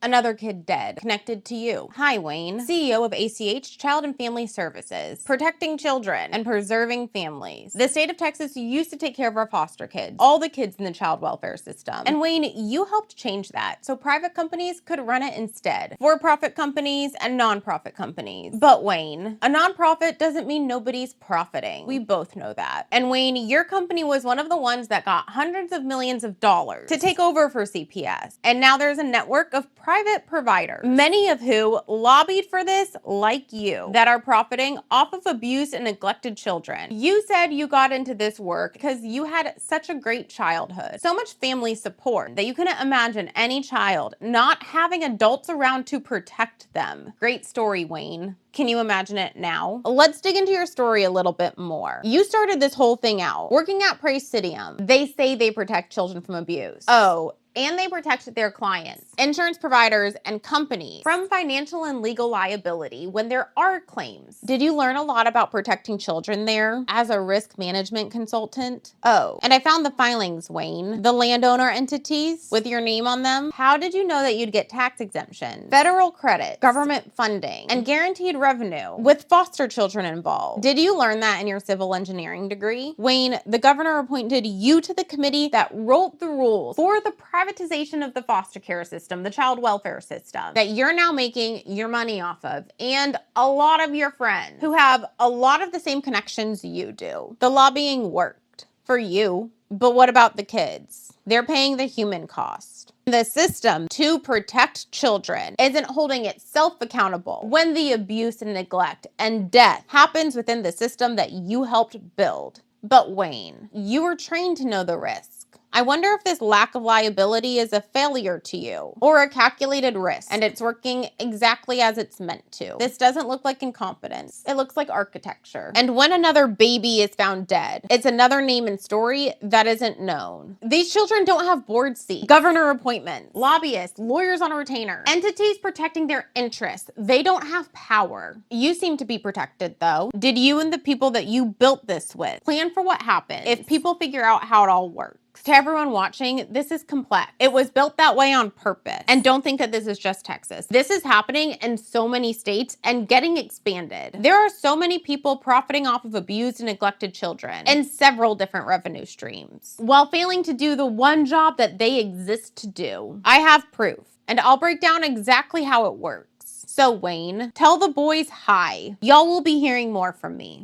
Another kid dead, connected to you. Hi, Wayne, CEO of ACH Child and Family Services, protecting children and preserving families. The state of Texas used to take care of our foster kids, all the kids in the child welfare system. And Wayne, you helped change that so private companies could run it instead. For-profit companies and non-profit companies. But Wayne, a non-profit doesn't mean nobody's profiting. We both know that. And Wayne, your company was one of the ones that got hundreds of millions of dollars to take over for CPS. And now there's a network of private providers, many of who lobbied for this like you, that are profiting off of abused and neglected children. You said you got into this work because you had such a great childhood, so much family support that you couldn't imagine any child not having adults around to protect them. Great story, Wayne. Can you imagine it now? Let's dig into your story a little bit more. You started this whole thing out working at Presidium. They say they protect children from abuse. Oh, and they protect their clients, insurance providers, and companies from financial and legal liability when there are claims. Did you learn a lot about protecting children there as a risk management consultant? Oh, and I found the filings, Wayne. The landowner entities with your name on them. How did you know that you'd get tax exemption, federal credit, government funding, and guaranteed revenue with foster children involved? Did you learn that in your civil engineering degree? Wayne, the governor appointed you to the committee that wrote the rules for the privatization of the foster care system, the child welfare system, that you're now making your money off of, and a lot of your friends who have a lot of the same connections you do. The lobbying worked for you, but what about the kids? They're paying the human cost. The system to protect children isn't holding itself accountable when the abuse and neglect and death happens within the system that you helped build. But Wayne, you were trained to know the risk. I wonder if this lack of liability is a failure to you or a calculated risk and it's working exactly as it's meant to. This doesn't look like incompetence. It looks like architecture. And when another baby is found dead, it's another name and story that isn't known. These children don't have board seats, governor appointments, lobbyists, lawyers on a retainer, entities protecting their interests. They don't have power. You seem to be protected though. Did you and the people that you built this with plan for what happens if people figure out how it all works? To everyone watching, this is complex. It was built that way on purpose. And don't think that this is just Texas. This is happening in so many states and getting expanded. There are so many people profiting off of abused and neglected children in several different revenue streams, while failing to do the one job that they exist to do. I have proof, and I'll break down exactly how it works. So Wayne, tell the boys hi. Y'all will be hearing more from me.